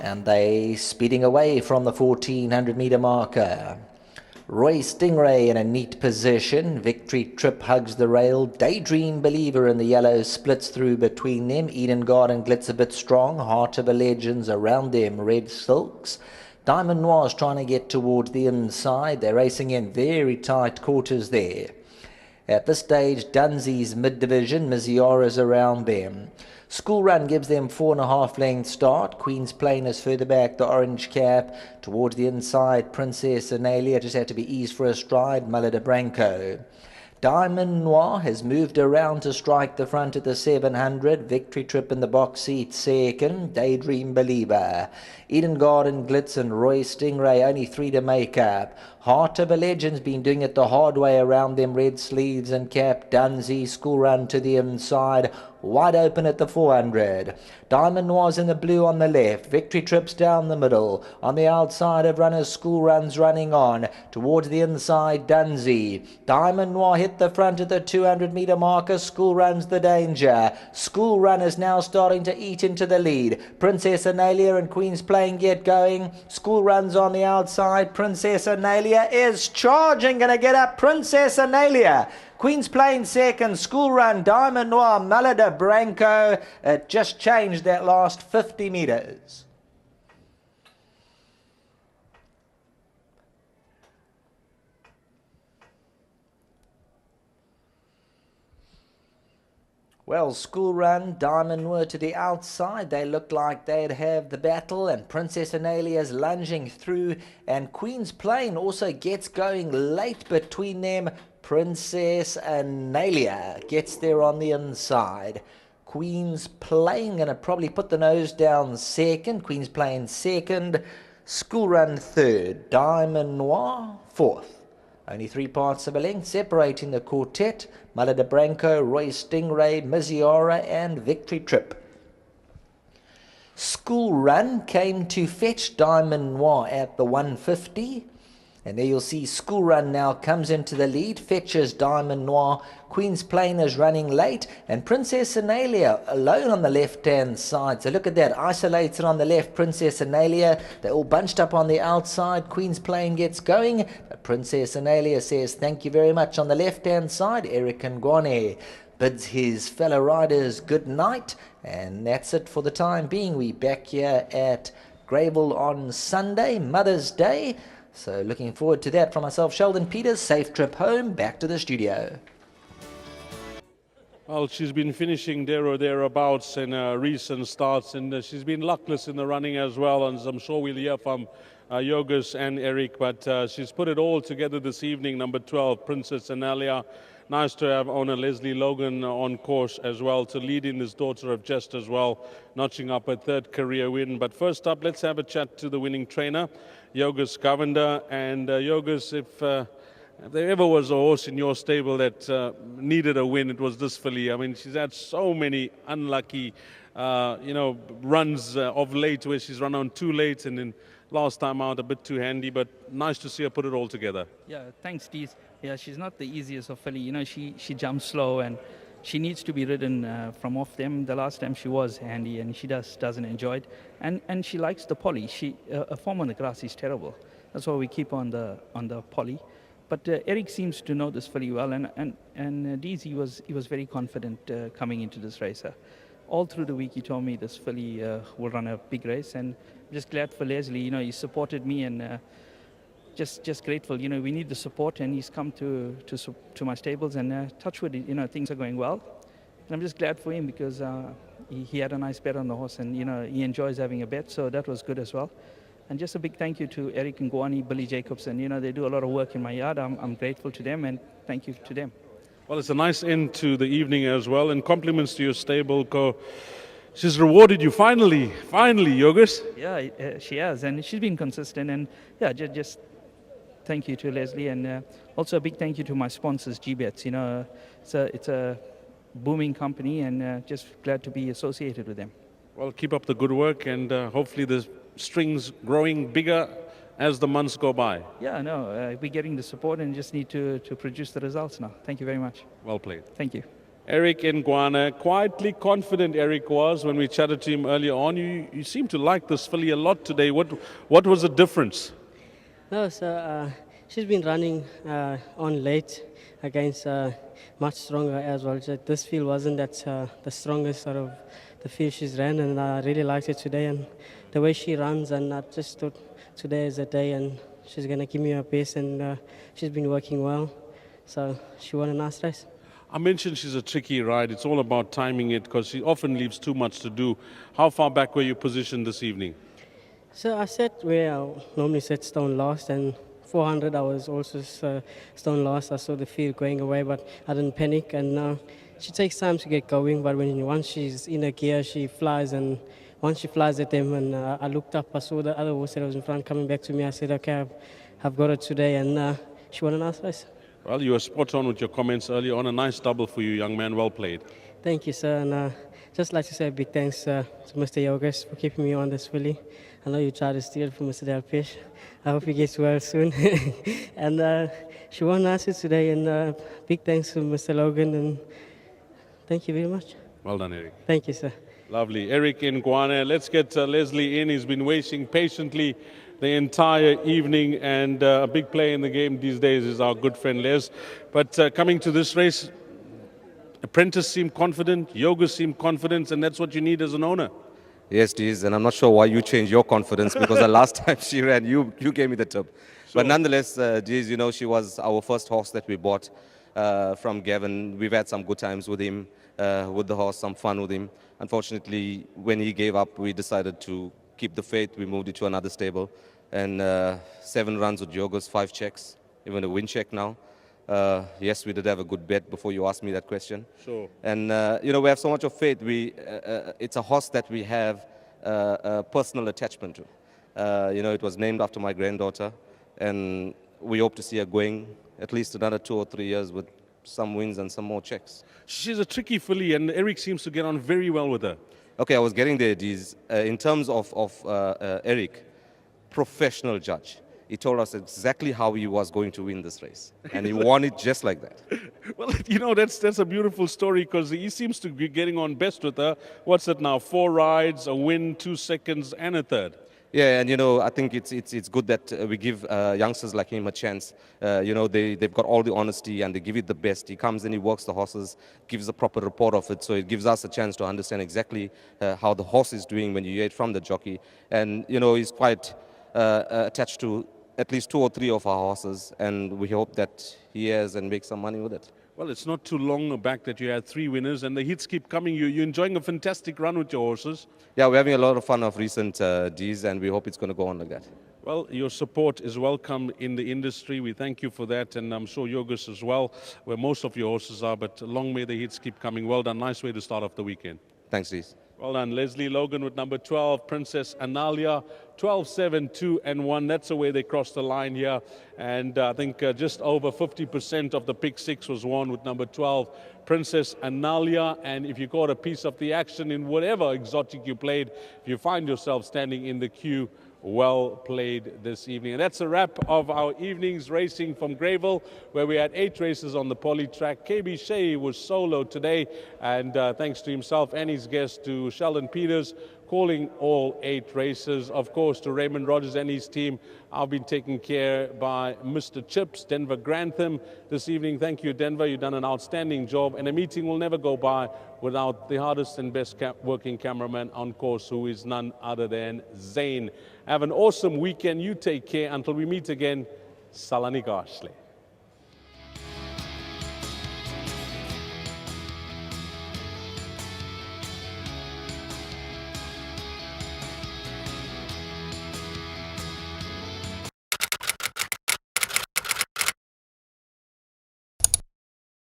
and they speeding away from the 1400 meter marker. Roy Stingray in a neat position. Victory Trip hugs the rail. Daydream Believer in the yellow splits through between them. Eden Garden Glitz a bit strong. Heart of a Legends around them. Red Silks. Diamond Noir's trying to get towards the inside. They're racing in very tight quarters there. At this stage, Dunsea's mid-division, Miziara's around them. School Run gives them 4.5 length start. Queen's Plain is further back, the orange cap. Towards the inside, Princess ANALIA just had to be eased for a stride, Mulla de Branco. Diamond Noir has moved around to strike the front at the 700. Victory Trip in the box seat second. Daydream Believer. Eden Garden Glitz and Roy Stingray, only 3 to make up. Heart of a Legend's been doing it the hard way around them red sleeves and cap. Dunsey, School Run to the inside. Wide open at the 400. Diamond Noir's in the blue on the left. Victory Trip's down the middle. On the outside of runners, School Run's running on. Towards the inside, Dunsey. Diamond Noir hit the front at the 200 meter marker. School Run's the danger. School Run is now starting to eat into the lead. Princess ANALIA and Queen's Plain get going. School Run's on the outside. Princess ANALIA is charging. Gonna get up Princess ANALIA. Queen's Plain second, School Run, Diamond Noir, Mulla de Branco. It just changed that last 50 metres. Well, School Run, Diamond Noir to the outside. They looked like they'd have the battle, and Princess ANALIA's lunging through, and Queen's Plain also gets going late between them. Princess ANALIA gets there on the inside. Queen's Plain going to probably put the nose down second. Queen's Plain second. School Run third. Diamond Noir fourth. Only 3 parts of a length separating the quartet. Mulla de Branco, Roy Stingray, Miziara and Victory Trip. School Run came to fetch Diamond Noir at the 150. And there you'll see School Run now comes into the lead, fetches Diamond Noir. Queen's Plain is running late, and Princess ANALIA alone on the left-hand side. So look at that, isolated on the left, Princess ANALIA. They're all bunched up on the outside. Queen's Plain gets going, but Princess ANALIA says thank you very much on the left-hand side. Eric Ngwane bids his fellow riders good night, and that's it for the time being. We're back here at Greyville on Sunday, Mother's Day. So looking forward to that from myself, Sheldon Peters. Safe trip home, back to the studio. Well, she's been finishing there or thereabouts in recent starts, and she's been luckless in the running as well, and I'm sure we'll hear from Yogus and Eric, but she's put it all together this evening. Number 12, Princess ANALIA. Nice to have owner Leslie Logan on course as well, to lead in this Daughter of Jest as well, notching up a 3rd career win. But first up, let's have a chat to the winning trainer, Yogus Govender. And Yogus, if there ever was a horse in your stable that needed a win, it was this filly. I mean, she's had so many unlucky, runs of late where she's run on too late, and then last time out a bit too handy, but nice to see her put it all together. Yeah, thanks, Steve. Yeah, she's not the easiest of filly. You know, she jumps slow, and she needs to be ridden from off them. The last time she was handy, and she doesn't enjoy it. And she likes the poly. A form on the grass is terrible. That's why we keep on the poly. But Eric seems to know this filly well, and DZ was very confident coming into this race. All through the week, he told me this filly will run a big race, and I'm just glad for Leslie. You know, he supported me, and just grateful. You know, we need the support, and he's come to my stables, and touch wood, you know, things are going well. And I'm just glad for him because he had a nice bet on the horse, and you know, he enjoys having a bet, so that was good as well. And just a big thank you to Eric Ngwane, Billy Jacobson. You know, they do a lot of work in my yard. I'm grateful to them, and thank you to them. Well, it's a nice end to the evening as well, and compliments to your stable co. She's rewarded you finally, Yogus. Yeah, she has, and she's been consistent, and yeah, just thank you to Leslie, and also a big thank you to my sponsors, G-Bets. You know, it's a booming company, and just glad to be associated with them. Well, keep up the good work, and hopefully the strings growing bigger as the months go by. Yeah, no, we're getting the support, and just need to produce the results now. Thank you very much. Well played. Thank you. Eric Nguana, quietly confident Eric was when we chatted to him earlier on. You seem to like this filly a lot today. What was the difference? No, so she's been running on late against much stronger as well. So this field wasn't that the strongest sort of the field she's ran, and I really liked it today. And the way she runs, and I just thought today is a day, and she's gonna give me her best, and she's been working well. So she won a nice race. I mentioned she's a tricky ride. It's all about timing it because she often leaves too much to do. How far back were you positioned this evening? So I sat where I normally sit stone last, and 400 I was also stone last. I saw the field going away, but I didn't panic. And she takes time to get going, but once she's in a gear, she flies. And once she flies at them, and I looked up, I saw the other horse that was in front coming back to me. I said, okay, I've got it today, and she won a nice race. Well, you were spot on with your comments earlier on. A nice double for you, young man. Well played. Thank you, sir. And just like to say a big thanks to Mr. Yogesh for keeping me on this filly. I know you tried to steal it from Mr. Delpish. I hope he gets well soon. And she won nicely today. And big thanks to Mr. Logan. And thank you very much. Well done, Eric. Thank you, sir. Lovely. Eric Nguana. Let's get Leslie in. He's been waiting patiently the entire evening, and a big player in the game these days is our good friend Les. But coming to this race, Apprentice seemed confident, Yoga seemed confident, and that's what you need as an owner. Yes, Deez, and I'm not sure why you changed your confidence because the last time she ran, you gave me the tip. But nonetheless, Deez, you know, she was our first horse that we bought from Gavin. We've had some good times with him, with the horse, some fun with him. Unfortunately, when he gave up, we decided to keep the faith. We moved it to another stable. And 7 runs with Yogos, 5 checks, even a win check now. Yes, we did have a good bet before you asked me that question. Sure. And, you know, we have so much of faith. It's a horse that we have a personal attachment to. You know, it was named after my granddaughter, and we hope to see her going at least another 2 or 3 years with some wins and some more checks. She's a tricky filly, and Eric seems to get on very well with her. Okay, I was getting there, Deez. In terms of Eric, professional judge. He told us exactly how he was going to win this race, and he won it just like that. Well, you know, that's a beautiful story because he seems to be getting on best with her. What's it now? 4 rides, a win, 2 seconds, and a third. Yeah, and you know, I think it's good that we give youngsters like him a chance. You know, they've got all the honesty and they give it the best. He comes and he works the horses, gives a proper report of it, so it gives us a chance to understand exactly how the horse is doing when you hear it from the jockey. And you know, he's quite attached to at least 2 or 3 of our horses, and we hope that he has and makes some money with it. Well, it's not too long back that you had 3 winners, and the hits keep coming. You're enjoying a fantastic run with your horses. Yeah, we're having a lot of fun of recent Ds, and we hope it's going to go on like that. Well, your support is welcome in the industry. We thank you for that, and I'm sure Yogus as well, where most of your horses are, but long may the hits keep coming. Well done. Nice way to start off the weekend. Thanks, Ds. Well done. Leslie Logan with number 12, Princess Analia, 12-7, 2 and 1. That's the way they crossed the line here. And I think just over 50% of the pick 6 was won with number 12, Princess Analia. And if you caught a piece of the action in whatever exotic you played, if you find yourself standing in the queue, well played this evening. And that's a wrap of our evening's racing from Greyville, where we had 8 races on the poly track. KB Shea was solo today, and thanks to himself and his guest, to Sheldon Peters, calling all 8 races. Of course, to Raymond Rogers and his team, I've been taken care by Mr. Chips, Denver Grantham, this evening. Thank you, Denver. You've done an outstanding job, and a meeting will never go by without the hardest and best working cameraman on course, who is none other than Zane. Have an awesome weekend. You take care. Until we meet again, Salani Gashle.